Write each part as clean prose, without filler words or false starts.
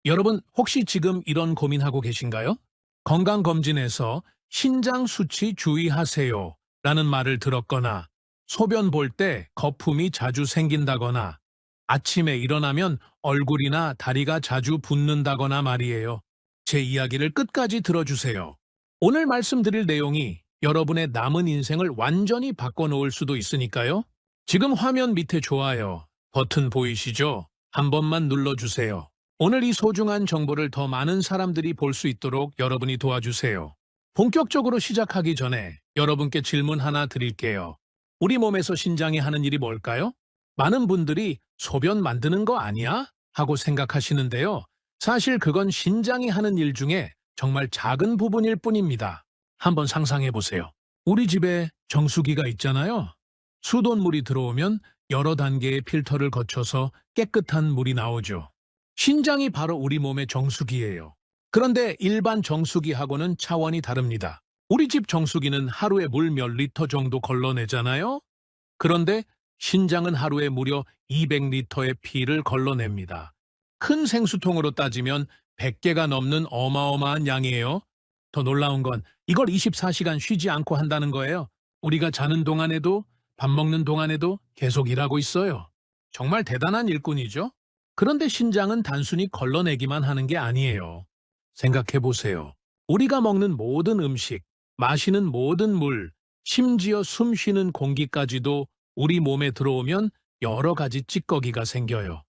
여러분, 혹시 지금 이런 고민하고 계신가요? 건강검진에서 신장 수치 주의하세요 라는 말을 들었거나, 소변 볼 때 거품이 자주 생긴다거나, 아침에 일어나면 얼굴이나 다리가 자주 붓는다거나 말이에요. 제 이야기를 끝까지 들어주세요. 오늘 말씀드릴 내용이 여러분의 남은 인생을 완전히 바꿔놓을 수도 있으니까요. 지금 화면 밑에 좋아요 버튼 보이시죠? 한 번만 눌러주세요. 오늘 이 소중한 정보를 더 많은 사람들이 볼 수 있도록 여러분이 도와주세요. 본격적으로 시작하기 전에 여러분께 질문 하나 드릴게요. 우리 몸에서 신장이 하는 일이 뭘까요? 많은 분들이 소변 만드는 거 아니야? 하고 생각하시는데요. 사실 그건 신장이 하는 일 중에 정말 작은 부분일 뿐입니다. 한번 상상해 보세요. 우리 집에 정수기가 있잖아요. 수돗물이 들어오면 여러 단계의 필터를 거쳐서 깨끗한 물이 나오죠. 신장이 바로 우리 몸의 정수기예요. 그런데 일반 정수기하고는 차원이 다릅니다. 우리 집 정수기는 하루에 물 몇 리터 정도 걸러내잖아요? 그런데 신장은 하루에 무려 200리터의 피를 걸러냅니다. 큰 생수통으로 따지면 100개가 넘는 어마어마한 양이에요. 더 놀라운 건 이걸 24시간 쉬지 않고 한다는 거예요. 우리가 자는 동안에도 밥 먹는 동안에도 계속 일하고 있어요. 정말 대단한 일꾼이죠? 그런데 신장은 단순히 걸러내기만 하는 게 아니에요. 생각해 보세요. 우리가 먹는 모든 음식, 마시는 모든 물, 심지어 숨 쉬는 공기까지도 우리 몸에 들어오면 여러 가지 찌꺼기가 생겨요.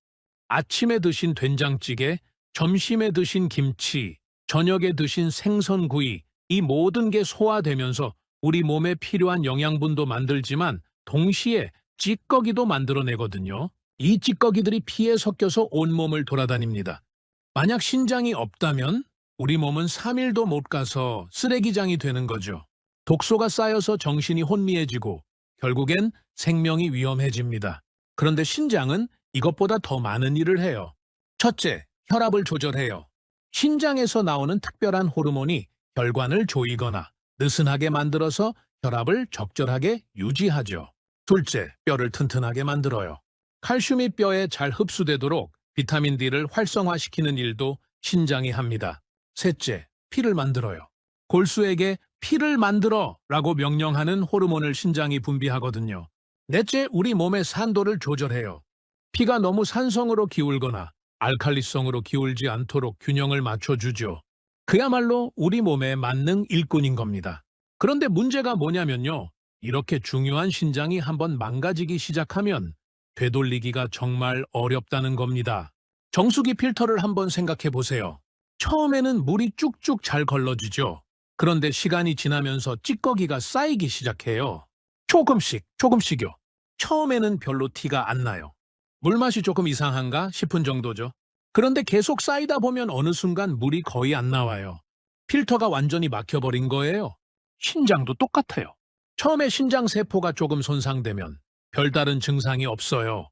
아침에 드신 된장찌개, 점심에 드신 김치, 저녁에 드신 생선구이, 이 모든 게 소화되면서 우리 몸에 필요한 영양분도 만들지만 동시에 찌꺼기도 만들어내거든요. 이 찌꺼기들이 피에 섞여서 온몸을 돌아다닙니다. 만약 신장이 없다면 우리 몸은 3일도 못 가서 쓰레기장이 되는 거죠. 독소가 쌓여서 정신이 혼미해지고 결국엔 생명이 위험해집니다. 그런데 신장은 이것보다 더 많은 일을 해요. 첫째, 혈압을 조절해요. 신장에서 나오는 특별한 호르몬이 혈관을 조이거나 느슨하게 만들어서 혈압을 적절하게 유지하죠. 둘째, 뼈를 튼튼하게 만들어요. 칼슘이 뼈에 잘 흡수되도록 비타민 D를 활성화시키는 일도 신장이 합니다. 셋째, 피를 만들어요. 골수에게 피를 만들어 라고 명령하는 호르몬을 신장이 분비하거든요. 넷째, 우리 몸의 산도를 조절해요. 피가 너무 산성으로 기울거나 알칼리성으로 기울지 않도록 균형을 맞춰주죠. 그야말로 우리 몸의 만능 일꾼인 겁니다. 그런데 문제가 뭐냐면요. 이렇게 중요한 신장이 한번 망가지기 시작하면 되돌리기가 정말 어렵다는 겁니다. 정수기 필터를 한번 생각해 보세요. 처음에는 물이 쭉쭉 잘 걸러지죠. 그런데 시간이 지나면서 찌꺼기가 쌓이기 시작해요. 조금씩요. 처음에는 별로 티가 안 나요. 물맛이 조금 이상한가 싶은 정도죠. 그런데 계속 쌓이다 보면 어느 순간 물이 거의 안 나와요. 필터가 완전히 막혀버린 거예요. 신장도 똑같아요. 처음에 신장세포가 조금 손상되면 별다른 증상이 없어요.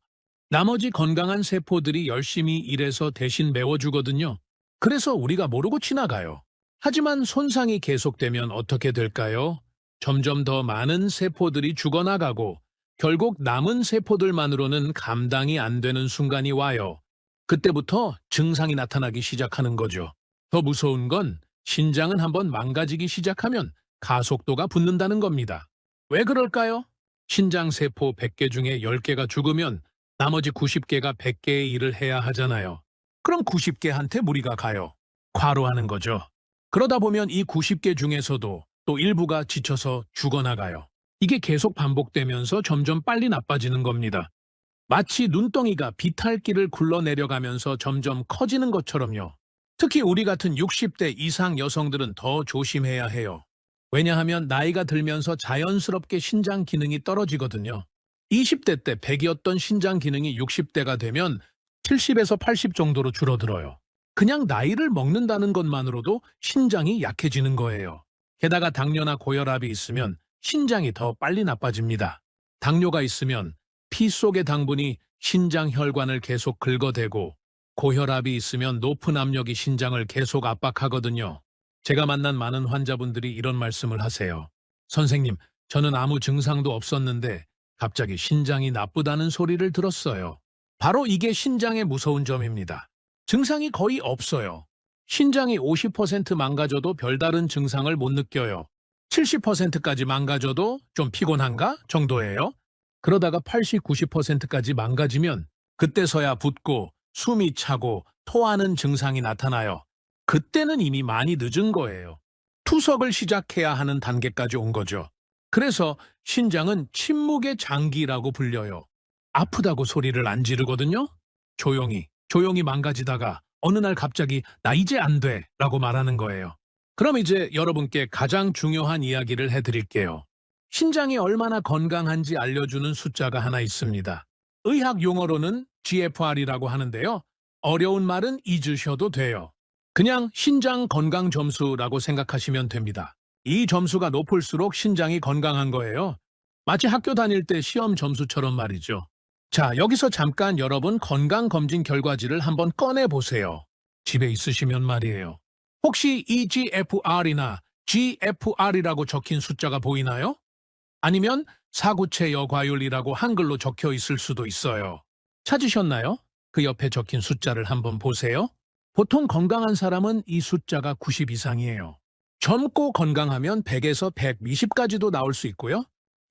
나머지 건강한 세포들이 열심히 일해서 대신 메워주거든요. 그래서 우리가 모르고 지나가요. 하지만 손상이 계속되면 어떻게 될까요? 점점 더 많은 세포들이 죽어나가고 결국 남은 세포들만으로는 감당이 안 되는 순간이 와요. 그때부터 증상이 나타나기 시작하는 거죠. 더 무서운 건 신장은 한번 망가지기 시작하면 가속도가 붙는다는 겁니다. 왜 그럴까요? 신장세포 100개 중에 10개가 죽으면 나머지 90개가 100개의 일을 해야 하잖아요. 그럼 90개한테 무리가 가요. 과로하는 거죠. 그러다 보면 이 90개 중에서도 또 일부가 지쳐서 죽어나가요. 이게 계속 반복되면서 점점 빨리 나빠지는 겁니다. 마치 눈덩이가 비탈길을 굴러내려가면서 점점 커지는 것처럼요. 특히 우리 같은 60대 이상 여성들은 더 조심해야 해요. 왜냐하면 나이가 들면서 자연스럽게 신장 기능이 떨어지거든요. 20대 때 100이었던 신장 기능이 60대가 되면 70에서 80 정도로 줄어들어요. 그냥 나이를 먹는다는 것만으로도 신장이 약해지는 거예요. 게다가 당뇨나 고혈압이 있으면 신장이 더 빨리 나빠집니다. 당뇨가 있으면 피 속의 당분이 신장 혈관을 계속 긁어대고 고혈압이 있으면 높은 압력이 신장을 계속 압박하거든요. 제가 만난 많은 환자분들이 이런 말씀을 하세요. 선생님, 저는 아무 증상도 없었는데 갑자기 신장이 나쁘다는 소리를 들었어요. 바로 이게 신장의 무서운 점입니다. 증상이 거의 없어요. 신장이 50% 망가져도 별다른 증상을 못 느껴요. 70%까지 망가져도 좀 피곤한가 정도예요. 그러다가 80, 90%까지 망가지면 그때서야 붓고 숨이 차고 토하는 증상이 나타나요. 그때는 이미 많이 늦은 거예요. 투석을 시작해야 하는 단계까지 온 거죠. 그래서 신장은 침묵의 장기라고 불려요. 아프다고 소리를 안 지르거든요. 조용히 망가지다가 어느 날 갑자기 나 이제 안 돼 라고 말하는 거예요. 그럼 이제 여러분께 가장 중요한 이야기를 해드릴게요. 신장이 얼마나 건강한지 알려주는 숫자가 하나 있습니다. 의학 용어로는 GFR이라고 하는데요. 어려운 말은 잊으셔도 돼요. 그냥 신장 건강 점수라고 생각하시면 됩니다. 이 점수가 높을수록 신장이 건강한 거예요. 마치 학교 다닐 때 시험 점수처럼 말이죠. 자, 여기서 잠깐 여러분 건강검진 결과지를 한번 꺼내보세요. 집에 있으시면 말이에요. 혹시 EGFR이나 GFR이라고 적힌 숫자가 보이나요? 아니면 사구체 여과율이라고 한글로 적혀 있을 수도 있어요. 찾으셨나요? 그 옆에 적힌 숫자를 한번 보세요. 보통 건강한 사람은 이 숫자가 90 이상이에요. 젊고 건강하면 100에서 120까지도 나올 수 있고요.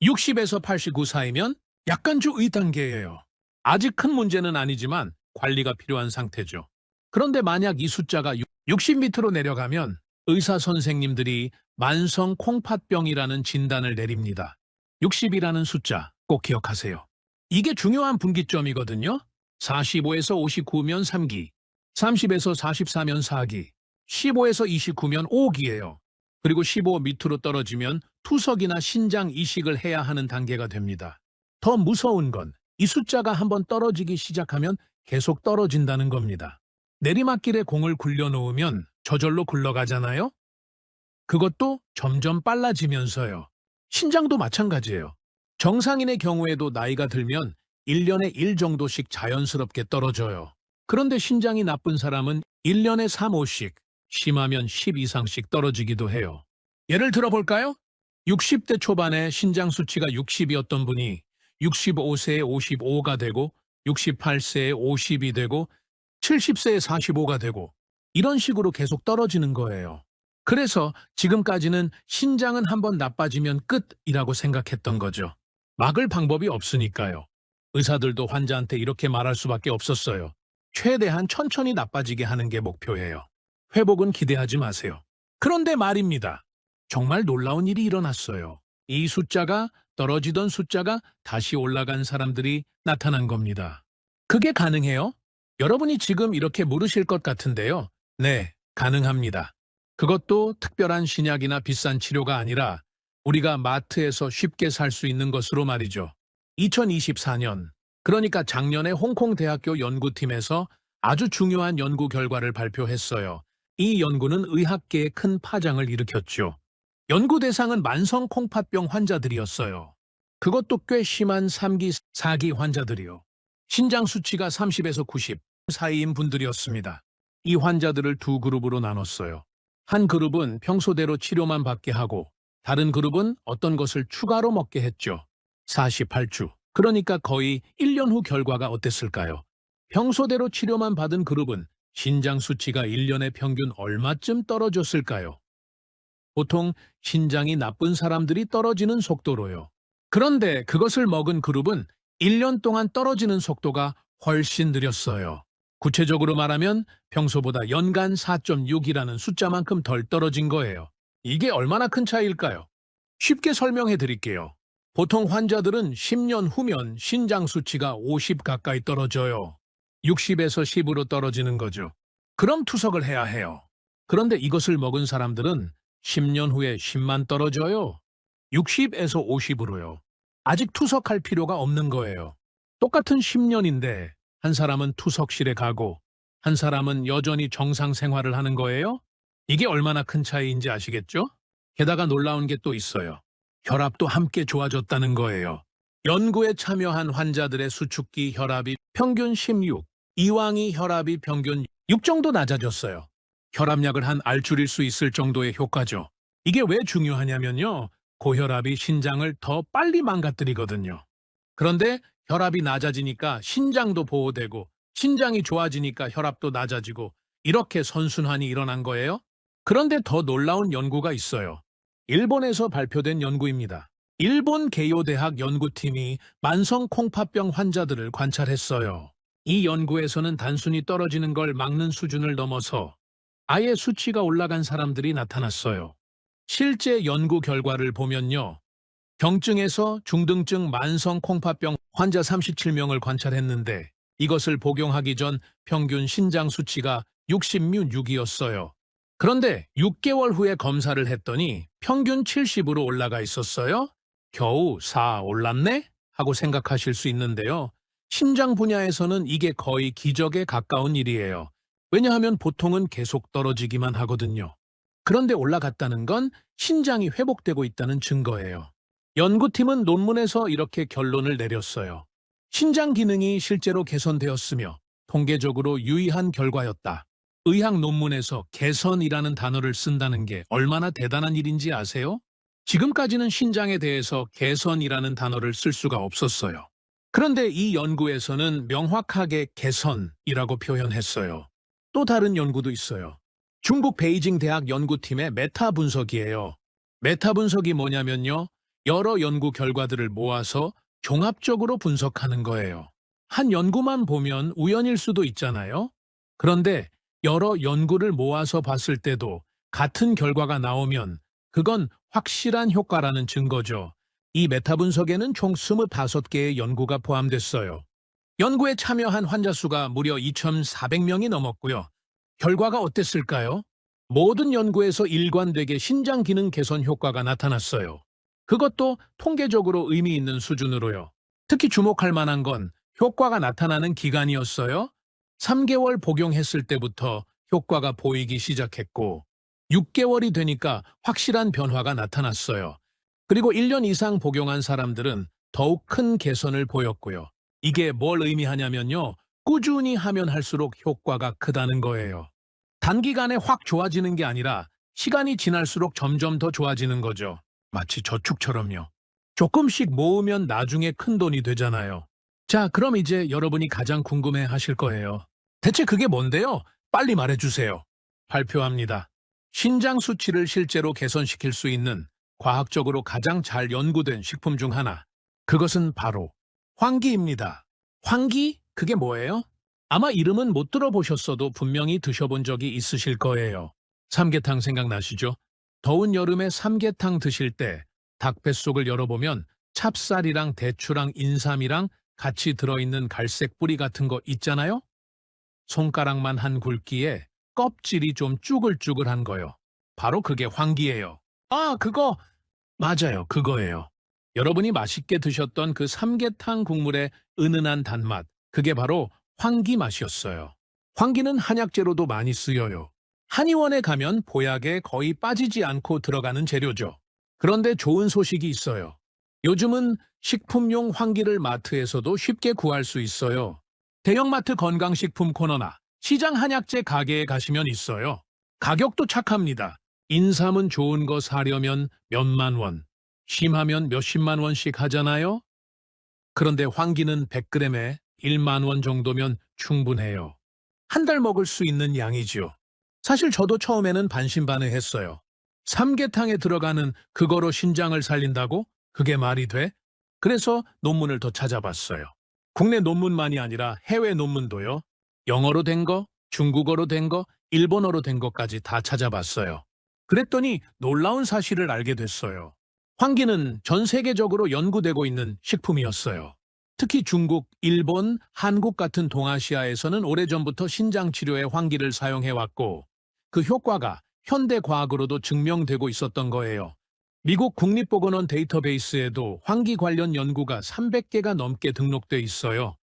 60에서 89 사이면 약간 주 의단계예요. 아직 큰 문제는 아니지만 관리가 필요한 상태죠. 그런데 만약 이 숫자가 60 밑으로 내려가면 의사 선생님들이 만성 콩팥병이라는 진단을 내립니다. 60이라는 숫자 꼭 기억하세요. 이게 중요한 분기점이거든요. 45에서 59면 3기, 30에서 44면 4기, 15에서 29면 5기예요. 그리고 15 밑으로 떨어지면 투석이나 신장 이식을 해야 하는 단계가 됩니다. 더 무서운 건 이 숫자가 한번 떨어지기 시작하면 계속 떨어진다는 겁니다. 내리막길에 공을 굴려놓으면 저절로 굴러가잖아요? 그것도 점점 빨라지면서요. 신장도 마찬가지예요. 정상인의 경우에도 나이가 들면 1년에 1 정도씩 자연스럽게 떨어져요. 그런데 신장이 나쁜 사람은 1년에 3, 5씩, 심하면 10 이상씩 떨어지기도 해요. 예를 들어볼까요? 60대 초반에 신장 수치가 60이었던 분이 65세에 55가 되고 68세에 50이 되고 70세에 45가 되고 이런 식으로 계속 떨어지는 거예요. 그래서 지금까지는 신장은 한번 나빠지면 끝이라고 생각했던 거죠. 막을 방법이 없으니까요. 의사들도 환자한테 이렇게 말할 수밖에 없었어요. 최대한 천천히 나빠지게 하는 게 목표예요. 회복은 기대하지 마세요. 그런데 말입니다. 정말 놀라운 일이 일어났어요. 이 숫자가 떨어지던 숫자가 다시 올라간 사람들이 나타난 겁니다. 그게 가능해요? 여러분이 지금 이렇게 물으실 것 같은데요. 네, 가능합니다. 그것도 특별한 신약이나 비싼 치료가 아니라 우리가 마트에서 쉽게 살 수 있는 것으로 말이죠. 2024년, 그러니까 작년에 홍콩 대학교 연구팀에서 아주 중요한 연구 결과를 발표했어요. 이 연구는 의학계에 큰 파장을 일으켰죠. 연구 대상은 만성 콩팥병 환자들이었어요. 그것도 꽤 심한 3기, 4기 환자들이요. 신장 수치가 30에서 90 사이인 분들이었습니다. 이 환자들을 두 그룹으로 나눴어요. 한 그룹은 평소대로 치료만 받게 하고 다른 그룹은 어떤 것을 추가로 먹게 했죠. 48주, 그러니까 거의 1년 후 결과가 어땠을까요? 평소대로 치료만 받은 그룹은 신장 수치가 1년에 평균 얼마쯤 떨어졌을까요? 보통 신장이 나쁜 사람들이 떨어지는 속도로요. 그런데 그것을 먹은 그룹은 1년 동안 떨어지는 속도가 훨씬 느렸어요. 구체적으로 말하면 평소보다 연간 4.6이라는 숫자만큼 덜 떨어진 거예요. 이게 얼마나 큰 차이일까요? 쉽게 설명해 드릴게요. 보통 환자들은 10년 후면 신장 수치가 50 가까이 떨어져요. 60에서 10으로 떨어지는 거죠. 그럼 투석을 해야 해요. 그런데 이것을 먹은 사람들은 10년 후에 10만 떨어져요. 60에서 50으로요. 아직 투석할 필요가 없는 거예요. 똑같은 10년인데 한 사람은 투석실에 가고 한 사람은 여전히 정상 생활을 하는 거예요? 이게 얼마나 큰 차이인지 아시겠죠? 게다가 놀라운 게 또 있어요. 혈압도 함께 좋아졌다는 거예요. 연구에 참여한 환자들의 수축기 혈압이 평균 16, 이왕이 혈압이 평균 6 정도 낮아졌어요. 혈압약을 한 알 줄일 수 있을 정도의 효과죠. 이게 왜 중요하냐면요. 고혈압이 신장을 더 빨리 망가뜨리거든요. 그런데 혈압이 낮아지니까 신장도 보호되고 신장이 좋아지니까 혈압도 낮아지고 이렇게 선순환이 일어난 거예요? 그런데 더 놀라운 연구가 있어요. 일본에서 발표된 연구입니다. 일본 개요대학 연구팀이 만성 콩팥병 환자들을 관찰했어요. 이 연구에서는 단순히 떨어지는 걸 막는 수준을 넘어서 아예 수치가 올라간 사람들이 나타났어요. 실제 연구 결과를 보면요. 경증에서 중등증 만성 콩팥병 환자 37명을 관찰했는데 이것을 복용하기 전 평균 신장 수치가 60/6이었어요. 그런데 6개월 후에 검사를 했더니 평균 70으로 올라가 있었어요. 겨우 4 올랐네? 하고 생각하실 수 있는데요. 신장 분야에서는 이게 거의 기적에 가까운 일이에요. 왜냐하면 보통은 계속 떨어지기만 하거든요. 그런데 올라갔다는 건 신장이 회복되고 있다는 증거예요. 연구팀은 논문에서 이렇게 결론을 내렸어요. 신장 기능이 실제로 개선되었으며 통계적으로 유의한 결과였다. 의학 논문에서 개선이라는 단어를 쓴다는 게 얼마나 대단한 일인지 아세요? 지금까지는 신장에 대해서 개선이라는 단어를 쓸 수가 없었어요. 그런데 이 연구에서는 명확하게 개선이라고 표현했어요. 또 다른 연구도 있어요. 중국 베이징 대학 연구팀의 메타 분석이에요. 메타 분석이 뭐냐면요. 여러 연구 결과들을 모아서 종합적으로 분석하는 거예요. 한 연구만 보면 우연일 수도 있잖아요. 그런데 여러 연구를 모아서 봤을 때도 같은 결과가 나오면 그건 확실한 효과라는 증거죠. 이 메타 분석에는 총 25개의 연구가 포함됐어요. 연구에 참여한 환자 수가 무려 2,400명이 넘었고요. 결과가 어땠을까요? 모든 연구에서 일관되게 신장 기능 개선 효과가 나타났어요. 그것도 통계적으로 의미 있는 수준으로요. 특히 주목할 만한 건 효과가 나타나는 기간이었어요. 3개월 복용했을 때부터 효과가 보이기 시작했고 6개월이 되니까 확실한 변화가 나타났어요. 그리고 1년 이상 복용한 사람들은 더욱 큰 개선을 보였고요. 이게 뭘 의미하냐면요. 꾸준히 하면 할수록 효과가 크다는 거예요. 단기간에 확 좋아지는 게 아니라 시간이 지날수록 점점 더 좋아지는 거죠. 마치 저축처럼요. 조금씩 모으면 나중에 큰 돈이 되잖아요. 자, 그럼 이제 여러분이 가장 궁금해 하실 거예요. 대체 그게 뭔데요? 빨리 말해주세요. 발표합니다. 신장 수치를 실제로 개선시킬 수 있는 과학적으로 가장 잘 연구된 식품 중 하나. 그것은 바로 황기입니다. 황기? 그게 뭐예요? 아마 이름은 못 들어보셨어도 분명히 드셔본 적이 있으실 거예요. 삼계탕 생각나시죠? 더운 여름에 삼계탕 드실 때 닭뱃속을 열어보면 찹쌀이랑 대추랑 인삼이랑 같이 들어있는 갈색 뿌리 같은 거 있잖아요? 손가락만 한 굵기에 껍질이 좀 쭈글쭈글한 거요. 바로 그게 황기예요. 아, 그거! 맞아요, 그거예요. 여러분이 맛있게 드셨던 그 삼계탕 국물의 은은한 단맛, 그게 바로 황기 맛이었어요. 황기는 한약재로도 많이 쓰여요. 한의원에 가면 보약에 거의 빠지지 않고 들어가는 재료죠. 그런데 좋은 소식이 있어요. 요즘은 식품용 황기를 마트에서도 쉽게 구할 수 있어요. 대형마트 건강식품 코너나 시장 한약재 가게에 가시면 있어요. 가격도 착합니다. 인삼은 좋은 거 사려면 몇만 원, 심하면 몇십만 원씩 하잖아요? 그런데 황기는 100g에 1만 원 정도면 충분해요. 한 달 먹을 수 있는 양이지요. 사실 저도 처음에는 반신반의했어요. 삼계탕에 들어가는 그거로 신장을 살린다고? 그게 말이 돼? 그래서 논문을 더 찾아봤어요. 국내 논문만이 아니라 해외 논문도요. 영어로 된 거, 중국어로 된 거, 일본어로 된 것까지 다 찾아봤어요. 그랬더니 놀라운 사실을 알게 됐어요. 황기는 전 세계적으로 연구되고 있는 식품이었어요. 특히 중국, 일본, 한국 같은 동아시아에서는 오래전부터 신장 치료에 황기를 사용해왔고 그 효과가 현대 과학으로도 증명되고 있었던 거예요. 미국 국립보건원 데이터베이스에도 황기 관련 연구가 300개가 넘게 등록돼 있어요.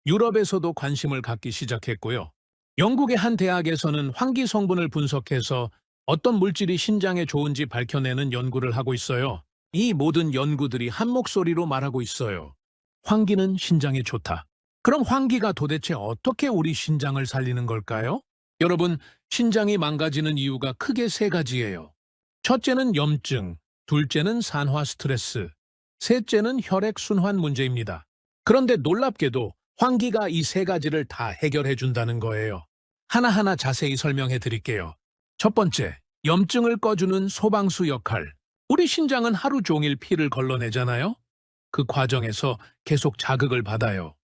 유럽에서도 관심을 갖기 시작했고요. 영국의 한 대학에서는 황기 성분을 분석해서 어떤 물질이 신장에 좋은지 밝혀내는 연구를 하고 있어요. 이 모든 연구들이 한 목소리로 말하고 있어요. 황기는 신장에 좋다. 그럼 황기가 도대체 어떻게 우리 신장을 살리는 걸까요? 여러분, 신장이 망가지는 이유가 크게 세 가지예요. 첫째는 염증, 둘째는 산화 스트레스, 셋째는 혈액순환 문제입니다. 그런데 놀랍게도 환기가 이 세 가지를 다 해결해 준다는 거예요. 하나하나 자세히 설명해 드릴게요. 첫 번째, 염증을 꺼주는 소방수 역할. 우리 신장은 하루 종일 피를 걸러내잖아요? 그 과정에서 계속 자극을 받아요.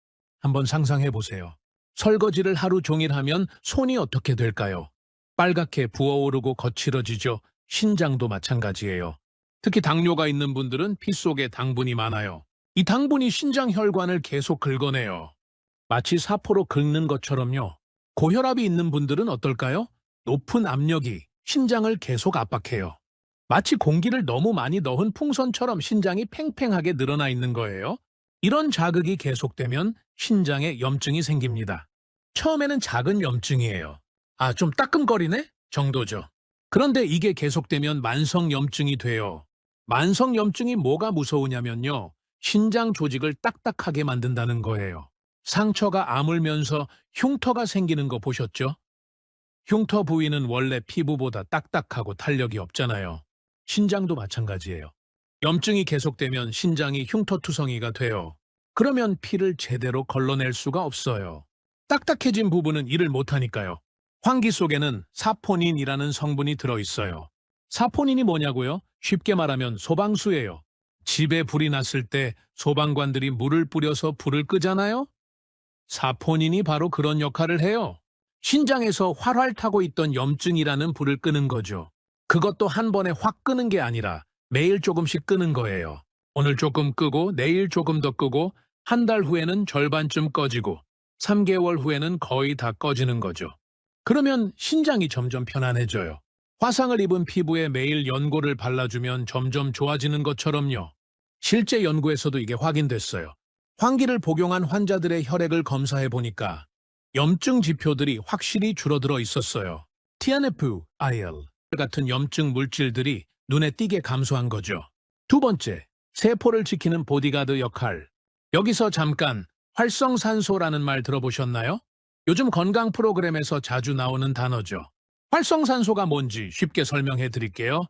한번 상상해 보세요. 설거지를 하루 종일 하면 손이 어떻게 될까요? 빨갛게 부어오르고 거칠어지죠. 신장도 마찬가지예요. 특히 당뇨가 있는 분들은 피 속에 당분이 많아요. 이 당분이 신장 혈관을 계속 긁어내요. 마치 사포로 긁는 것처럼요. 고혈압이 있는 분들은 어떨까요? 높은 압력이 신장을 계속 압박해요. 마치 공기를 너무 많이 넣은 풍선처럼 신장이 팽팽하게 늘어나 있는 거예요. 이런 자극이 계속되면 신장에 염증이 생깁니다. 처음에는 작은 염증이에요. 아, 좀 따끔거리네? 정도죠. 그런데 이게 계속되면 만성 염증이 돼요. 만성 염증이 뭐가 무서우냐면요. 신장 조직을 딱딱하게 만든다는 거예요. 상처가 아물면서 흉터가 생기는 거 보셨죠? 흉터 부위는 원래 피부보다 딱딱하고 탄력이 없잖아요. 신장도 마찬가지예요. 염증이 계속되면 신장이 흉터투성이가 돼요. 그러면 피를 제대로 걸러낼 수가 없어요. 딱딱해진 부분은 일을 못하니까요. 환기 속에는 사포닌이라는 성분이 들어있어요. 사포닌이 뭐냐고요? 쉽게 말하면 소방수예요. 집에 불이 났을 때 소방관들이 물을 뿌려서 불을 끄잖아요? 사포닌이 바로 그런 역할을 해요. 신장에서 활활 타고 있던 염증이라는 불을 끄는 거죠. 그것도 한 번에 확 끄는 게 아니라 매일 조금씩 끄는 거예요. 오늘 조금 끄고 내일 조금 더 끄고 한 달 후에는 절반쯤 꺼지고 3개월 후에는 거의 다 꺼지는 거죠. 그러면 신장이 점점 편안해져요. 화상을 입은 피부에 매일 연고를 발라주면 점점 좋아지는 것처럼요. 실제 연구에서도 이게 확인됐어요. 환기를 복용한 환자들의 혈액을 검사해 보니까 염증 지표들이 확실히 줄어들어 있었어요. TNF, IL 같은 염증 물질들이 눈에 띄게 감소한 거죠. 두 번째, 세포를 지키는 보디가드 역할. 여기서 잠깐 활성산소라는 말 들어보셨나요? 요즘 건강 프로그램에서 자주 나오는 단어죠. 활성산소가 뭔지 쉽게 설명해 드릴게요.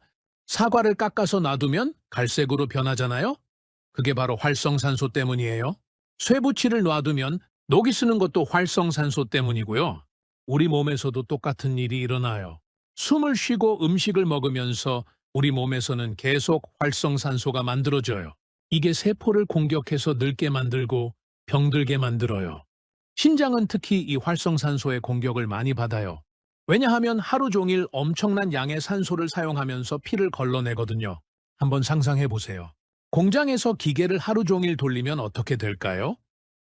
사과를 깎아서 놔두면 갈색으로 변하잖아요? 그게 바로 활성산소 때문이에요. 쇠붙이를 놔두면 녹이 쓰는 것도 활성산소 때문이고요. 우리 몸에서도 똑같은 일이 일어나요. 숨을 쉬고 음식을 먹으면서 우리 몸에서는 계속 활성산소가 만들어져요. 이게 세포를 공격해서 늙게 만들고 병들게 만들어요. 신장은 특히 이 활성산소의 공격을 많이 받아요. 왜냐하면 하루 종일 엄청난 양의 산소를 사용하면서 피를 걸러내거든요. 한번 상상해 보세요. 공장에서 기계를 하루 종일 돌리면 어떻게 될까요?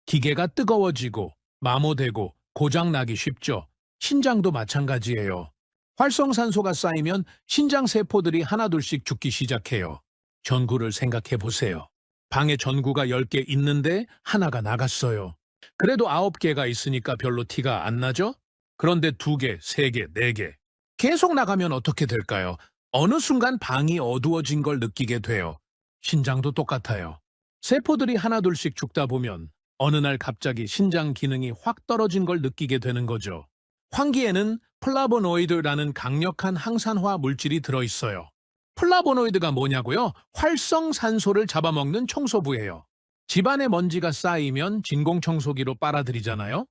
기계가 뜨거워지고 마모되고 고장나기 쉽죠. 신장도 마찬가지예요. 활성산소가 쌓이면 신장 세포들이 하나둘씩 죽기 시작해요. 전구를 생각해 보세요. 방에 전구가 10개 있는데 하나가 나갔어요. 그래도 9개가 있으니까 별로 티가 안 나죠? 그런데 2개, 3개, 4개. 계속 나가면 어떻게 될까요? 어느 순간 방이 어두워진 걸 느끼게 돼요. 신장도 똑같아요. 세포들이 하나둘씩 죽다 보면 어느 날 갑자기 신장 기능이 확 떨어진 걸 느끼게 되는 거죠. 환기에는 플라보노이드라는 강력한 항산화 물질이 들어있어요. 플라보노이드가 뭐냐고요? 활성산소를 잡아먹는 청소부예요. 집안에 먼지가 쌓이면 진공청소기로 빨아들이잖아요?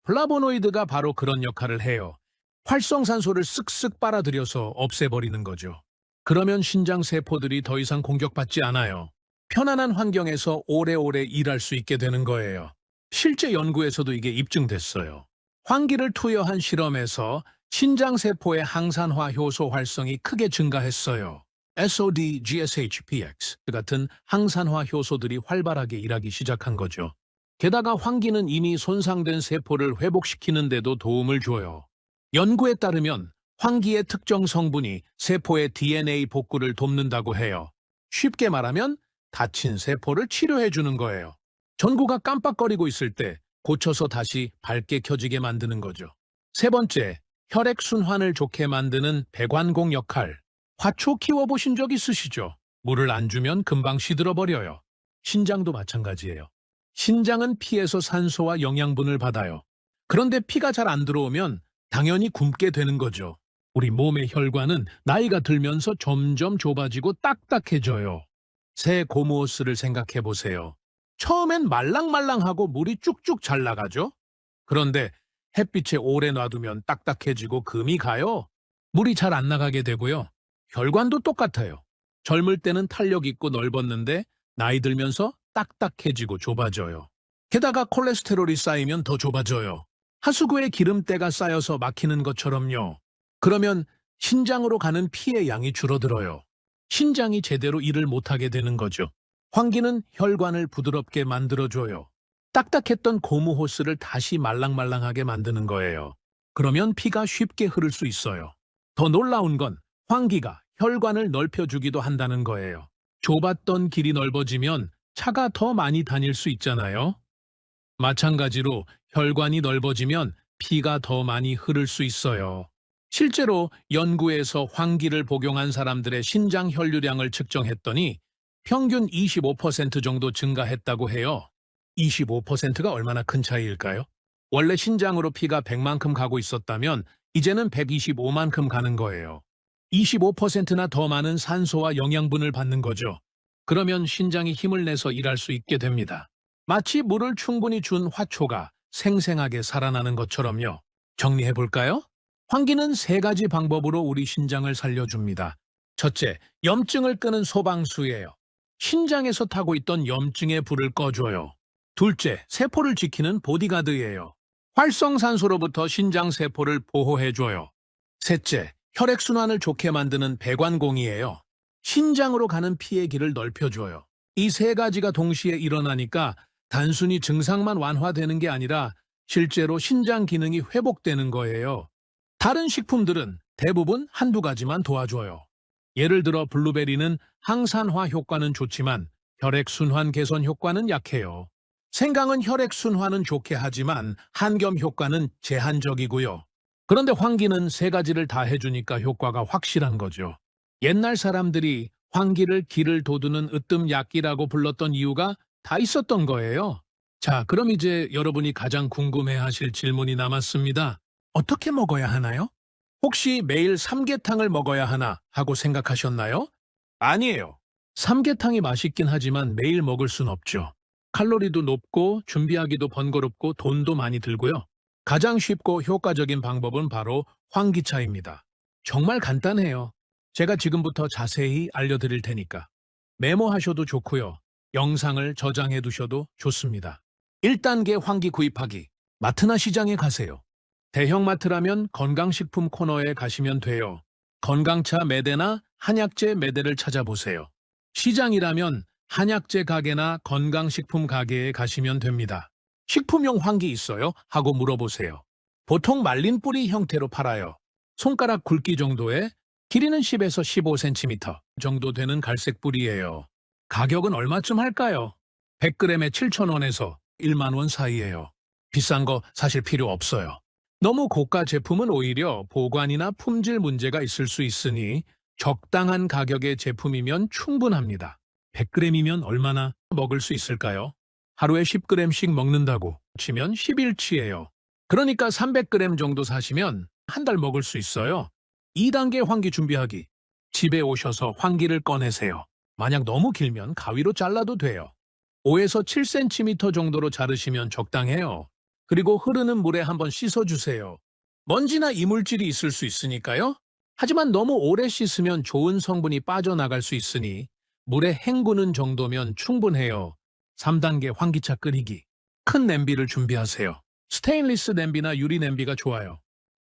플라보노이드가 바로 그런 역할을 해요. 활성산소를 쓱쓱 빨아들여서 없애버리는 거죠. 그러면 신장 세포들이 더 이상 공격받지 않아요. 편안한 환경에서 오래오래 일할 수 있게 되는 거예요. 실제 연구에서도 이게 입증됐어요. 환기를 투여한 실험에서 신장세포의 항산화 효소 활성이 크게 증가했어요. SOD, GSHPX 같은 항산화 효소들이 활발하게 일하기 시작한 거죠. 게다가 환기는 이미 손상된 세포를 회복시키는 데도 도움을 줘요. 연구에 따르면 환기의 특정 성분이 세포의 DNA 복구를 돕는다고 해요. 쉽게 말하면 다친 세포를 치료해 주는 거예요. 전구가 깜빡거리고 있을 때 고쳐서 다시 밝게 켜지게 만드는 거죠. 세 번째, 혈액순환을 좋게 만드는 배관공 역할. 화초 키워보신 적 있으시죠? 물을 안 주면 금방 시들어버려요. 신장도 마찬가지예요. 신장은 피에서 산소와 영양분을 받아요. 그런데 피가 잘 안 들어오면 당연히 굶게 되는 거죠. 우리 몸의 혈관은 나이가 들면서 점점 좁아지고 딱딱해져요. 새 고무호스를 생각해 보세요. 처음엔 말랑말랑하고 물이 쭉쭉 잘 나가죠. 그런데 햇빛에 오래 놔두면 딱딱해지고 금이 가요. 물이 잘 안 나가게 되고요. 혈관도 똑같아요. 젊을 때는 탄력 있고 넓었는데 나이 들면서 딱딱해지고 좁아져요. 게다가 콜레스테롤이 쌓이면 더 좁아져요. 하수구에 기름때가 쌓여서 막히는 것처럼요. 그러면 신장으로 가는 피의 양이 줄어들어요. 신장이 제대로 일을 못하게 되는 거죠. 환기는 혈관을 부드럽게 만들어줘요. 딱딱했던 고무 호스를 다시 말랑말랑하게 만드는 거예요. 그러면 피가 쉽게 흐를 수 있어요. 더 놀라운 건 환기가 혈관을 넓혀주기도 한다는 거예요. 좁았던 길이 넓어지면 차가 더 많이 다닐 수 있잖아요. 마찬가지로 혈관이 넓어지면 피가 더 많이 흐를 수 있어요. 실제로 연구에서 환기를 복용한 사람들의 신장 혈류량을 측정했더니 평균 25% 정도 증가했다고 해요. 25%가 얼마나 큰 차이일까요? 원래 신장으로 피가 100만큼 가고 있었다면 이제는 125만큼 가는 거예요. 25%나 더 많은 산소와 영양분을 받는 거죠. 그러면 신장이 힘을 내서 일할 수 있게 됩니다. 마치 물을 충분히 준 화초가 생생하게 살아나는 것처럼요. 정리해 볼까요? 환기는 세 가지 방법으로 우리 신장을 살려줍니다. 첫째, 염증을 끄는 소방수예요. 신장에서 타고 있던 염증의 불을 꺼줘요. 둘째, 세포를 지키는 보디가드예요. 활성산소로부터 신장 세포를 보호해줘요. 셋째, 혈액순환을 좋게 만드는 배관공이에요. 신장으로 가는 피의 길을 넓혀줘요. 이 세 가지가 동시에 일어나니까 단순히 증상만 완화되는 게 아니라 실제로 신장 기능이 회복되는 거예요. 다른 식품들은 대부분 한두 가지만 도와줘요. 예를 들어 블루베리는 항산화 효과는 좋지만 혈액순환 개선 효과는 약해요. 생강은 혈액순환은 좋게 하지만 한겸 효과는 제한적이고요. 그런데 환기는 세 가지를 다 해주니까 효과가 확실한 거죠. 옛날 사람들이 환기를 기를 돋우는 으뜸약기라고 불렀던 이유가 다 있었던 거예요. 자, 그럼 이제 여러분이 가장 궁금해하실 질문이 남았습니다. 어떻게 먹어야 하나요? 혹시 매일 삼계탕을 먹어야 하나 하고 생각하셨나요? 아니에요. 삼계탕이 맛있긴 하지만 매일 먹을 순 없죠. 칼로리도 높고 준비하기도 번거롭고 돈도 많이 들고요. 가장 쉽고 효과적인 방법은 바로 환기차입니다. 정말 간단해요. 제가 지금부터 자세히 알려드릴 테니까 메모하셔도 좋고요. 영상을 저장해 두셔도 좋습니다. 1단계 환기 구입하기. 마트나 시장에 가세요. 대형마트라면 건강식품 코너에 가시면 돼요. 건강차 매대나 한약재 매대를 찾아보세요. 시장이라면 한약재 가게나 건강식품 가게에 가시면 됩니다. 식품용 환기 있어요? 하고 물어보세요. 보통 말린 뿌리 형태로 팔아요. 손가락 굵기 정도에 길이는 10에서 15cm 정도 되는 갈색 뿌리예요. 가격은 얼마쯤 할까요? 100g에 7,000원에서 1만 원 사이예요. 비싼 거 사실 필요 없어요. 너무 고가 제품은 오히려 보관이나 품질 문제가 있을 수 있으니 적당한 가격의 제품이면 충분합니다. 100g이면 얼마나 먹을 수 있을까요? 하루에 10g씩 먹는다고 치면 10일치예요. 그러니까 300g 정도 사시면 한 달 먹을 수 있어요. 2단계 환기 준비하기. 집에 오셔서 환기를 꺼내세요. 만약 너무 길면 가위로 잘라도 돼요. 5에서 7cm 정도로 자르시면 적당해요. 그리고 흐르는 물에 한번 씻어주세요. 먼지나 이물질이 있을 수 있으니까요. 하지만 너무 오래 씻으면 좋은 성분이 빠져나갈 수 있으니 물에 헹구는 정도면 충분해요. 3단계 환기차 끓이기. 큰 냄비를 준비하세요. 스테인리스 냄비나 유리 냄비가 좋아요.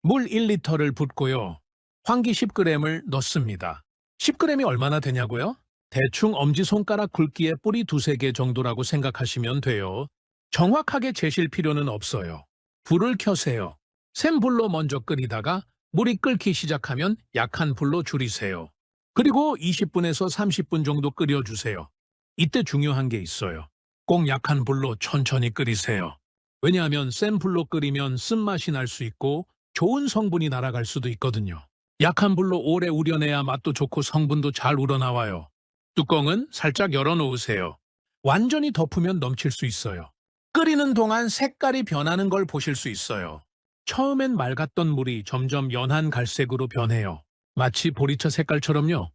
물 1리터를 붓고요. 환기 10g을 넣습니다. 10g이 얼마나 되냐고요? 대충 엄지손가락 굵기의 뿌리 2-3개 정도라고 생각하시면 돼요. 정확하게 재실 필요는 없어요. 불을 켜세요. 센 불로 먼저 끓이다가 물이 끓기 시작하면 약한 불로 줄이세요. 그리고 20분에서 30분 정도 끓여주세요. 이때 중요한 게 있어요. 꼭 약한 불로 천천히 끓이세요. 왜냐하면 센 불로 끓이면 쓴맛이 날 수 있고 좋은 성분이 날아갈 수도 있거든요. 약한 불로 오래 우려내야 맛도 좋고 성분도 잘 우러나와요. 뚜껑은 살짝 열어놓으세요. 완전히 덮으면 넘칠 수 있어요. 끓이는 동안 색깔이 변하는 걸 보실 수 있어요. 처음엔 맑았던 물이 점점 연한 갈색으로 변해요. 마치 보리차 색깔처럼요.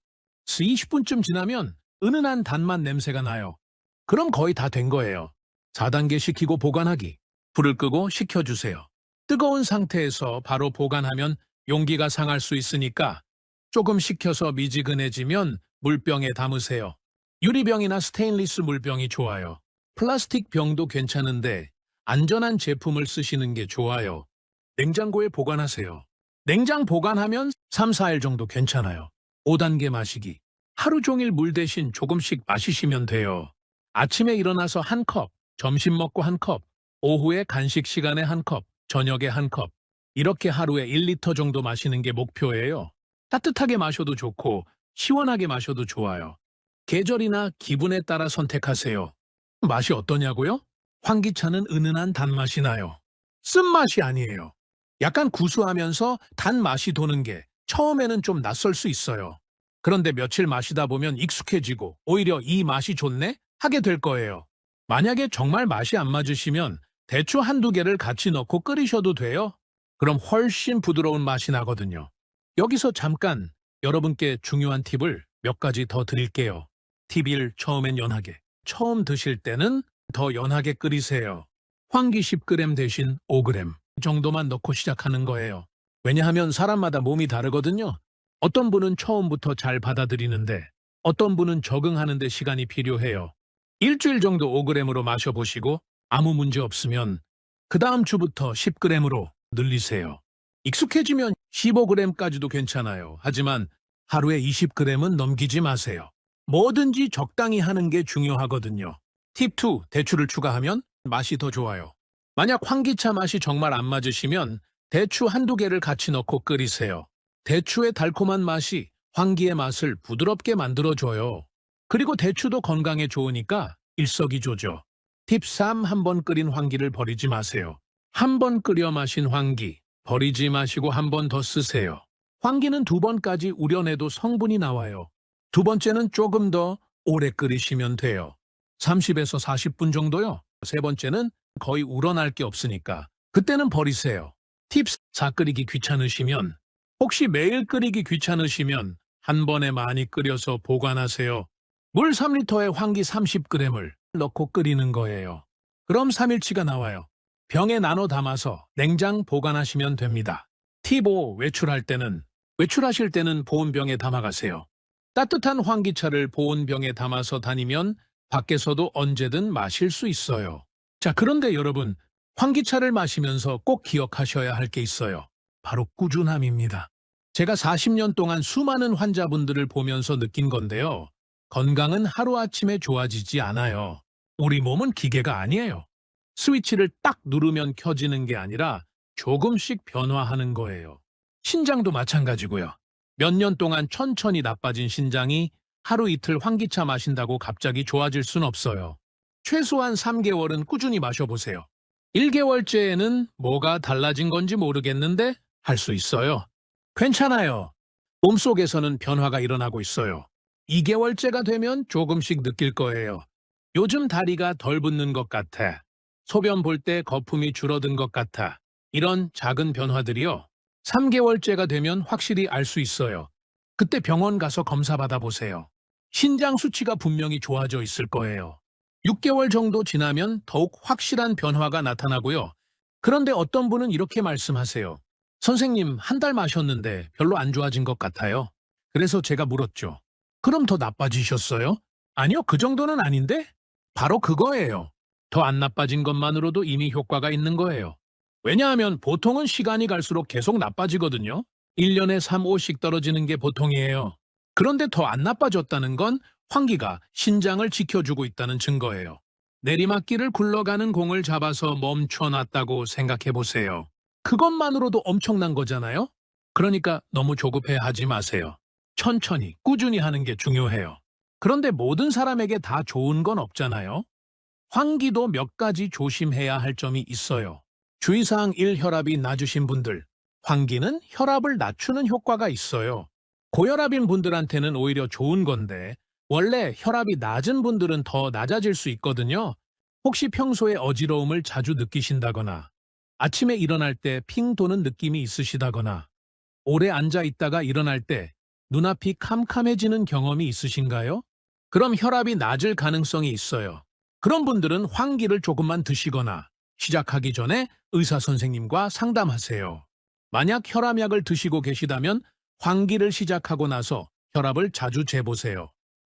20분쯤 지나면 은은한 단맛 냄새가 나요. 그럼 거의 다 된 거예요. 4단계 식히고 보관하기. 불을 끄고 식혀주세요. 뜨거운 상태에서 바로 보관하면 용기가 상할 수 있으니까 조금 식혀서 미지근해지면 물병에 담으세요. 유리병이나 스테인리스 물병이 좋아요. 플라스틱 병도 괜찮은데 안전한 제품을 쓰시는 게 좋아요. 냉장고에 보관하세요. 냉장 보관하면 3, 4일 정도 괜찮아요. 5단계 마시기. 하루 종일 물 대신 조금씩 마시시면 돼요. 아침에 일어나서 한 컵, 점심 먹고 한 컵, 오후에 간식 시간에 한 컵, 저녁에 한 컵. 이렇게 하루에 1리터 정도 마시는 게 목표예요. 따뜻하게 마셔도 좋고 시원하게 마셔도 좋아요. 계절이나 기분에 따라 선택하세요. 맛이 어떠냐고요? 환기차는 은은한 단맛이 나요. 쓴맛이 아니에요. 약간 구수하면서 단맛이 도는 게 처음에는 좀 낯설 수 있어요. 그런데 며칠 마시다 보면 익숙해지고 오히려 이 맛이 좋네? 하게 될 거예요. 만약에 정말 맛이 안 맞으시면 대추 한두 개를 같이 넣고 끓이셔도 돼요. 그럼 훨씬 부드러운 맛이 나거든요. 여기서 잠깐 여러분께 중요한 팁을 몇 가지 더 드릴게요. 팁 1. 처음엔 연하게. 처음 드실 때는 더 연하게 끓이세요. 황기 10g 대신 5g 정도만 넣고 시작하는 거예요. 왜냐하면 사람마다 몸이 다르거든요. 어떤 분은 처음부터 잘 받아들이는데 어떤 분은 적응하는 데 시간이 필요해요. 일주일 정도 5g으로 마셔보시고 아무 문제 없으면 그 다음 주부터 10g으로 늘리세요. 익숙해지면 15g까지도 괜찮아요. 하지만 하루에 20g은 넘기지 마세요. 뭐든지 적당히 하는 게 중요하거든요. 팁 2. 대추를 추가하면 맛이 더 좋아요. 만약 환기차 맛이 정말 안 맞으시면 대추 한두 개를 같이 넣고 끓이세요. 대추의 달콤한 맛이 환기의 맛을 부드럽게 만들어줘요. 그리고 대추도 건강에 좋으니까 일석이조죠. 팁 3. 한 번 끓인 환기를 버리지 마세요. 한 번 끓여 마신 환기, 버리지 마시고 한 번 더 쓰세요. 환기는 2번까지 우려내도 성분이 나와요. 두 번째는 조금 더 오래 끓이시면 돼요. 30에서 40분 정도요. 세 번째는 거의 우러날 게 없으니까 그때는 버리세요. 팁 4. 끓이기 귀찮으시면 혹시 매일 끓이기 귀찮으시면 한 번에 많이 끓여서 보관하세요. 물 3리터에 환기 30g을 넣고 끓이는 거예요. 그럼 3일치가 나와요. 병에 나눠 담아서 냉장 보관하시면 됩니다. 팁 5. 외출하실 때는 보온병에 담아가세요. 따뜻한 환기차를 보온병에 담아서 다니면 밖에서도 언제든 마실 수 있어요. 자, 그런데 여러분, 환기차를 마시면서 꼭 기억하셔야 할 게 있어요. 바로 꾸준함입니다. 제가 40년 동안 수많은 환자분들을 보면서 느낀 건데요. 건강은 하루아침에 좋아지지 않아요. 우리 몸은 기계가 아니에요. 스위치를 딱 누르면 켜지는 게 아니라 조금씩 변화하는 거예요. 신장도 마찬가지고요. 몇 년 동안 천천히 나빠진 신장이 하루 이틀 환기차 마신다고 갑자기 좋아질 순 없어요. 최소한 3개월은 꾸준히 마셔보세요. 1개월째에는 뭐가 달라진 건지 모르겠는데 할 수 있어요. 괜찮아요. 몸속에서는 변화가 일어나고 있어요. 2개월째가 되면 조금씩 느낄 거예요. 요즘 다리가 덜 붓는 것 같아. 소변 볼 때 거품이 줄어든 것 같아. 이런 작은 변화들이요. 3개월째가 되면 확실히 알 수 있어요. 그때 병원 가서 검사 받아보세요. 신장 수치가 분명히 좋아져 있을 거예요. 6개월 정도 지나면 더욱 확실한 변화가 나타나고요. 그런데 어떤 분은 이렇게 말씀하세요. 선생님, 한 달 마셨는데 별로 안 좋아진 것 같아요. 그래서 제가 물었죠. 그럼 더 나빠지셨어요? 아니요, 그 정도는 아닌데? 바로 그거예요. 더 안 나빠진 것만으로도 이미 효과가 있는 거예요. 왜냐하면 보통은 시간이 갈수록 계속 나빠지거든요. 1년에 3, 5씩 떨어지는 게 보통이에요. 그런데 더 안 나빠졌다는 건 환기가 신장을 지켜주고 있다는 증거예요. 내리막길을 굴러가는 공을 잡아서 멈춰놨다고 생각해 보세요. 그것만으로도 엄청난 거잖아요? 그러니까 너무 조급해 하지 마세요. 천천히, 꾸준히 하는 게 중요해요. 그런데 모든 사람에게 다 좋은 건 없잖아요? 환기도 몇 가지 조심해야 할 점이 있어요. 주의사항 1. 혈압이 낮으신 분들. 환기는 혈압을 낮추는 효과가 있어요. 고혈압인 분들한테는 오히려 좋은 건데 원래 혈압이 낮은 분들은 더 낮아질 수 있거든요. 혹시 평소에 어지러움을 자주 느끼신다거나 아침에 일어날 때 핑 도는 느낌이 있으시다거나 오래 앉아 있다가 일어날 때 눈앞이 캄캄해지는 경험이 있으신가요? 그럼 혈압이 낮을 가능성이 있어요. 그런 분들은 환기를 조금만 드시거나 시작하기 전에 의사 선생님과 상담하세요. 만약 혈압약을 드시고 계시다면 환기를 시작하고 나서 혈압을 자주 재보세요.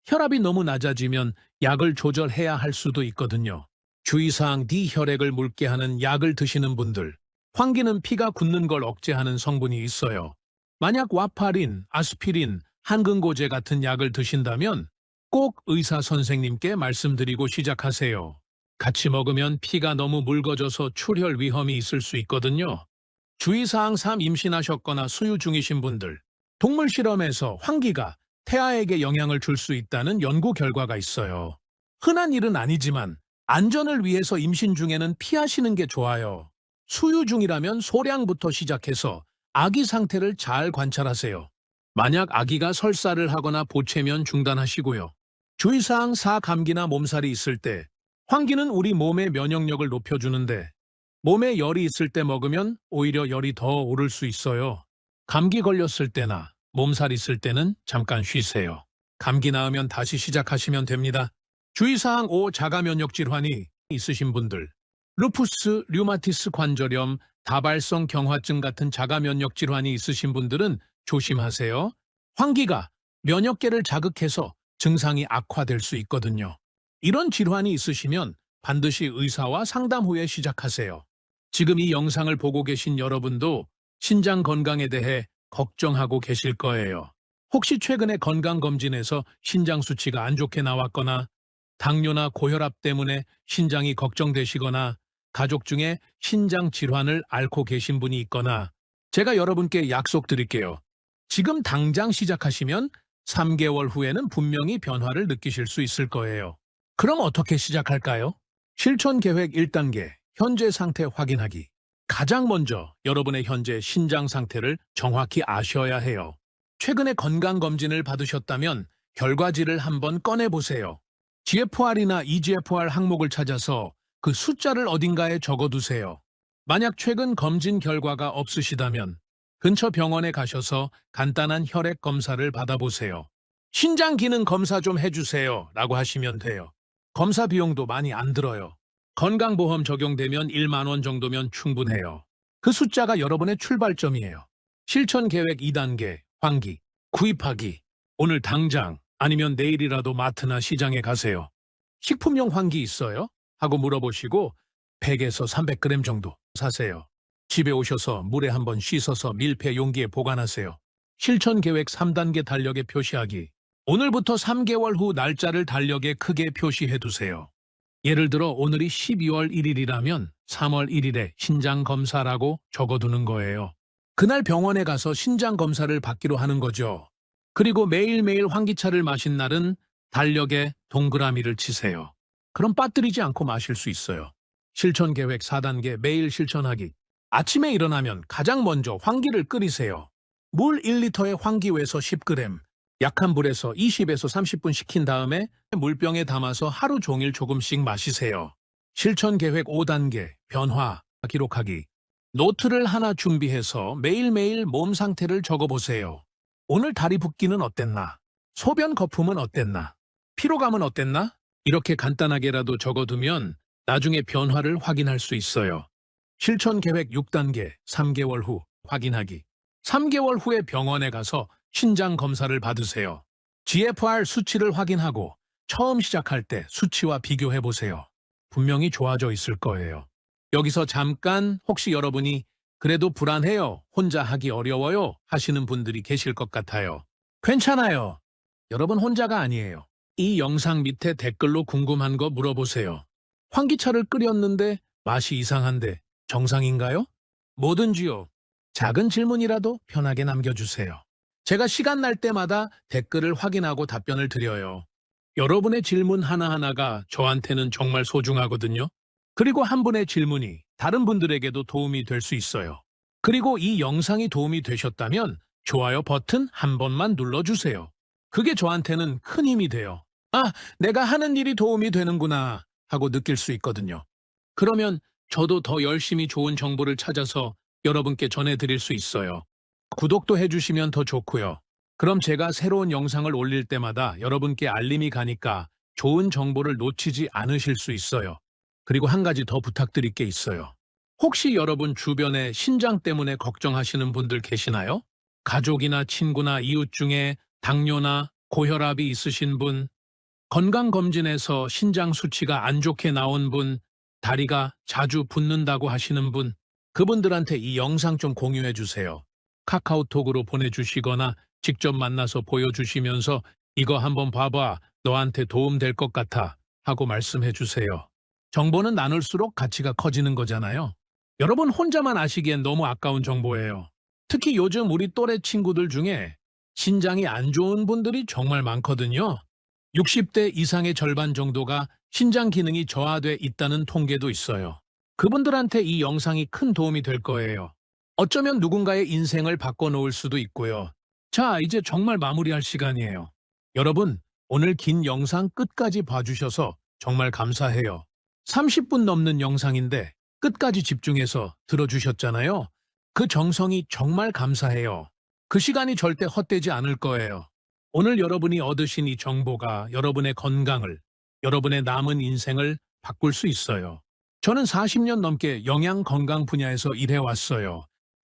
혈압이 너무 낮아지면 약을 조절해야 할 수도 있거든요. 주의사항 디혈액을 묽게 하는 약을 드시는 분들, 환기는 피가 굳는 걸 억제하는 성분이 있어요. 만약 와파린, 아스피린, 항근고제 같은 약을 드신다면 꼭 의사 선생님께 말씀드리고 시작하세요. 같이 먹으면 피가 너무 묽어져서 출혈 위험이 있을 수 있거든요. 주의사항 3 임신하셨거나 수유 중이신 분들, 동물 실험에서 환기가 태아에게 영향을 줄 수 있다는 연구 결과가 있어요. 흔한 일은 아니지만 안전을 위해서 임신 중에는 피하시는 게 좋아요. 수유 중이라면 소량부터 시작해서 아기 상태를 잘 관찰하세요. 만약 아기가 설사를 하거나 보채면 중단하시고요. 주의사항 4 감기나 몸살이 있을 때 환기는 우리 몸의 면역력을 높여주는데 몸에 열이 있을 때 먹으면 오히려 열이 더 오를 수 있어요. 감기 걸렸을 때나 몸살 있을 때는 잠깐 쉬세요. 감기 나으면 다시 시작하시면 됩니다. 주의사항 5 자가 면역 질환이 있으신 분들, 루푸스, 류마티스 관절염, 다발성 경화증 같은 자가 면역 질환이 있으신 분들은 조심하세요. 환기가 면역계를 자극해서 증상이 악화될 수 있거든요. 이런 질환이 있으시면 반드시 의사와 상담 후에 시작하세요. 지금 이 영상을 보고 계신 여러분도 신장 건강에 대해 걱정하고 계실 거예요. 혹시 최근에 건강검진에서 신장 수치가 안 좋게 나왔거나 당뇨나 고혈압 때문에 신장이 걱정되시거나 가족 중에 신장 질환을 앓고 계신 분이 있거나 제가 여러분께 약속드릴게요. 지금 당장 시작하시면 3개월 후에는 분명히 변화를 느끼실 수 있을 거예요. 그럼 어떻게 시작할까요? 실천 계획 1단계, 현재 상태 확인하기. 가장 먼저 여러분의 현재 신장 상태를 정확히 아셔야 해요. 최근에 건강검진을 받으셨다면 결과지를 한번 꺼내보세요. GFR이나 EGFR 항목을 찾아서 그 숫자를 어딘가에 적어두세요. 만약 최근 검진 결과가 없으시다면 근처 병원에 가셔서 간단한 혈액 검사를 받아보세요. 신장 기능 검사 좀 해주세요 라고 하시면 돼요. 검사 비용도 많이 안 들어요. 건강보험 적용되면 1만 원 정도면 충분해요. 그 숫자가 여러분의 출발점이에요. 실천 계획 2단계, 환기, 구입하기. 오늘 당장 아니면 내일이라도 마트나 시장에 가세요. 식품용 환기 있어요? 하고 물어보시고 100에서 300g 정도 사세요. 집에 오셔서 물에 한번 씻어서 밀폐 용기에 보관하세요. 실천 계획 3단계 달력에 표시하기. 오늘부터 3개월 후 날짜를 달력에 크게 표시해 두세요. 예를 들어 오늘이 12월 1일이라면 3월 1일에 신장 검사라고 적어두는 거예요. 그날 병원에 가서 신장 검사를 받기로 하는 거죠. 그리고 매일매일 환기차를 마신 날은 달력에 동그라미를 치세요. 그럼 빠뜨리지 않고 마실 수 있어요. 실천 계획 4단계 매일 실천하기. 아침에 일어나면 가장 먼저 환기를 끓이세요. 물 1리터에 환기 외서 10g, 약한 불에서 20에서 30분 식힌 다음에 물병에 담아서 하루 종일 조금씩 마시세요. 실천 계획 5단계 변화 기록하기. 노트를 하나 준비해서 매일매일 몸 상태를 적어보세요. 오늘 다리 붓기는 어땠나? 소변 거품은 어땠나? 피로감은 어땠나? 이렇게 간단하게라도 적어두면 나중에 변화를 확인할 수 있어요. 실천 계획 6단계 3개월 후 확인하기. 3개월 후에 병원에 가서 신장 검사를 받으세요. GFR 수치를 확인하고 처음 시작할 때 수치와 비교해 보세요. 분명히 좋아져 있을 거예요. 여기서 잠깐 혹시 여러분이 그래도 불안해요, 혼자 하기 어려워요 하시는 분들이 계실 것 같아요. 괜찮아요. 여러분 혼자가 아니에요. 이 영상 밑에 댓글로 궁금한 거 물어보세요. 환기차를 끓였는데 맛이 이상한데 정상인가요? 뭐든지요. 작은 질문이라도 편하게 남겨주세요. 제가 시간 날 때마다 댓글을 확인하고 답변을 드려요. 여러분의 질문 하나하나가 저한테는 정말 소중하거든요. 그리고 한 분의 질문이 다른 분들에게도 도움이 될 수 있어요. 그리고 이 영상이 도움이 되셨다면 좋아요 버튼 한 번만 눌러주세요. 그게 저한테는 큰 힘이 돼요. 아, 내가 하는 일이 도움이 되는구나 하고 느낄 수 있거든요. 그러면 저도 더 열심히 좋은 정보를 찾아서 여러분께 전해드릴 수 있어요. 구독도 해주시면 더 좋고요. 그럼 제가 새로운 영상을 올릴 때마다 여러분께 알림이 가니까 좋은 정보를 놓치지 않으실 수 있어요. 그리고 한 가지 더 부탁드릴 게 있어요. 혹시 여러분 주변에 신장 때문에 걱정하시는 분들 계시나요? 가족이나 친구나 이웃 중에 당뇨나 고혈압이 있으신 분, 건강검진에서 신장 수치가 안 좋게 나온 분, 다리가 자주 붓는다고 하시는 분, 그분들한테 이 영상 좀 공유해 주세요. 카카오톡으로 보내주시거나 직접 만나서 보여주시면서 이거 한번 봐봐, 너한테 도움 될 것 같아 하고 말씀해 주세요. 정보는 나눌수록 가치가 커지는 거잖아요. 여러분 혼자만 아시기엔 너무 아까운 정보예요. 특히 요즘 우리 또래 친구들 중에 신장이 안 좋은 분들이 정말 많거든요. 60대 이상의 절반 정도가 신장 기능이 저하돼 있다는 통계도 있어요. 그분들한테 이 영상이 큰 도움이 될 거예요. 어쩌면 누군가의 인생을 바꿔놓을 수도 있고요. 자, 이제 정말 마무리할 시간이에요. 여러분, 오늘 긴 영상 끝까지 봐주셔서 정말 감사해요. 30분 넘는 영상인데 끝까지 집중해서 들어주셨잖아요. 그 정성이 정말 감사해요. 그 시간이 절대 헛되지 않을 거예요. 오늘 여러분이 얻으신 이 정보가 여러분의 건강을, 여러분의 남은 인생을 바꿀 수 있어요. 저는 40년 넘게 영양 건강 분야에서 일해왔어요.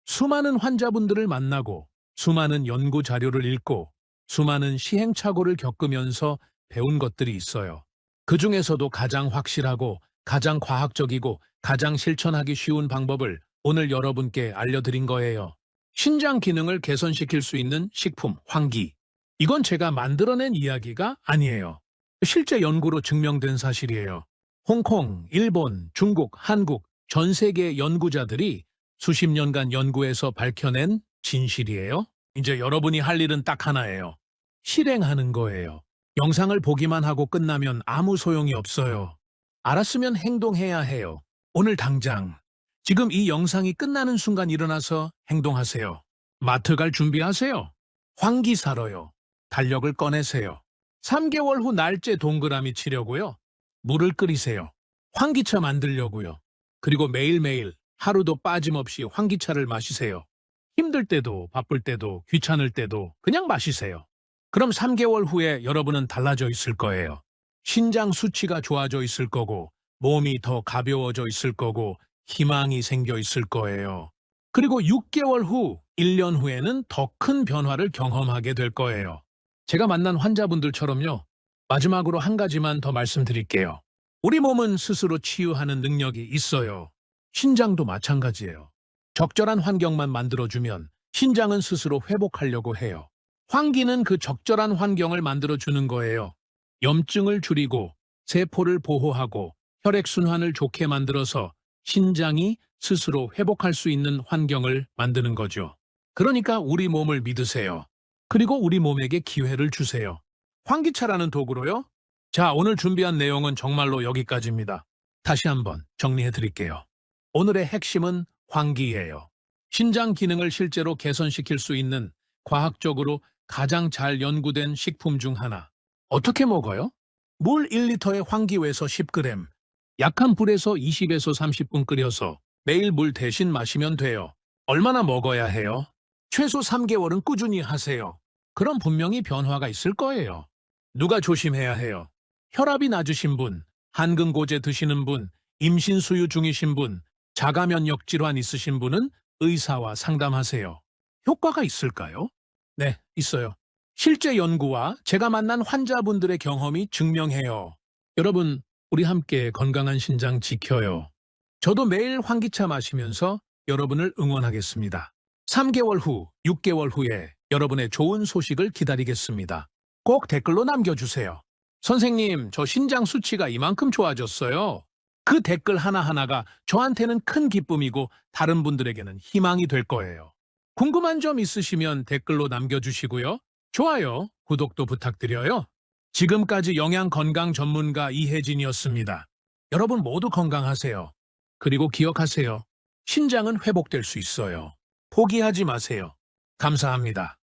수많은 환자분들을 만나고, 수많은 연구 자료를 읽고, 수많은 시행착오를 겪으면서 배운 것들이 있어요. 그 중에서도 가장 확실하고, 가장 과학적이고, 가장 실천하기 쉬운 방법을 오늘 여러분께 알려드린 거예요. 신장 기능을 개선시킬 수 있는 식품, 환기. 이건 제가 만들어낸 이야기가 아니에요. 실제 연구로 증명된 사실이에요. 홍콩, 일본, 중국, 한국, 전 세계 연구자들이 수십 년간 연구해서 밝혀낸 진실이에요. 이제 여러분이 할 일은 딱 하나예요. 실행하는 거예요. 영상을 보기만 하고 끝나면 아무 소용이 없어요. 알았으면 행동해야 해요. 오늘 당장. 지금 이 영상이 끝나는 순간 일어나서 행동하세요. 마트 갈 준비하세요. 환기 사러요. 달력을 꺼내세요. 3개월 후 날짜 동그라미 치려고요. 물을 끓이세요. 환기차 만들려고요. 그리고 매일매일 하루도 빠짐없이 환기차를 마시세요. 힘들 때도 바쁠 때도 귀찮을 때도 그냥 마시세요. 그럼 3개월 후에 여러분은 달라져 있을 거예요. 신장 수치가 좋아져 있을 거고 몸이 더 가벼워져 있을 거고 희망이 생겨 있을 거예요. 그리고 6개월 후, 1년 후에는 더 큰 변화를 경험하게 될 거예요. 제가 만난 환자분들처럼요. 마지막으로 한 가지만 더 말씀드릴게요. 우리 몸은 스스로 치유하는 능력이 있어요. 신장도 마찬가지예요. 적절한 환경만 만들어주면 신장은 스스로 회복하려고 해요. 환기는 그 적절한 환경을 만들어주는 거예요. 염증을 줄이고 세포를 보호하고 혈액순환을 좋게 만들어서 신장이 스스로 회복할 수 있는 환경을 만드는 거죠. 그러니까 우리 몸을 믿으세요. 그리고 우리 몸에게 기회를 주세요. 환기차라는 도구로요. 자, 오늘 준비한 내용은 정말로 여기까지입니다. 다시 한번 정리해 드릴게요. 오늘의 핵심은 환기예요. 신장 기능을 실제로 개선시킬 수 있는 과학적으로 가장 잘 연구된 식품 중 하나. 어떻게 먹어요? 물 1리터에 환기회서 10g, 약한 불에서 20에서 30분 끓여서 매일 물 대신 마시면 돼요. 얼마나 먹어야 해요? 최소 3개월은 꾸준히 하세요. 그럼 분명히 변화가 있을 거예요. 누가 조심해야 해요? 혈압이 낮으신 분, 한근고제 드시는 분, 임신 수유 중이신 분, 자가면역 질환 있으신 분은 의사와 상담하세요. 효과가 있을까요? 네, 있어요. 실제 연구와 제가 만난 환자분들의 경험이 증명해요. 여러분, 우리 함께 건강한 신장 지켜요. 저도 매일 환기차 마시면서 여러분을 응원하겠습니다. 3개월 후, 6개월 후에 여러분의 좋은 소식을 기다리겠습니다. 꼭 댓글로 남겨주세요. 선생님, 저 신장 수치가 이만큼 좋아졌어요. 그 댓글 하나하나가 저한테는 큰 기쁨이고 다른 분들에게는 희망이 될 거예요. 궁금한 점 있으시면 댓글로 남겨주시고요. 좋아요, 구독도 부탁드려요. 지금까지 영양건강 전문가 이혜진이었습니다. 여러분 모두 건강하세요. 그리고 기억하세요. 신장은 회복될 수 있어요. 포기하지 마세요. 감사합니다.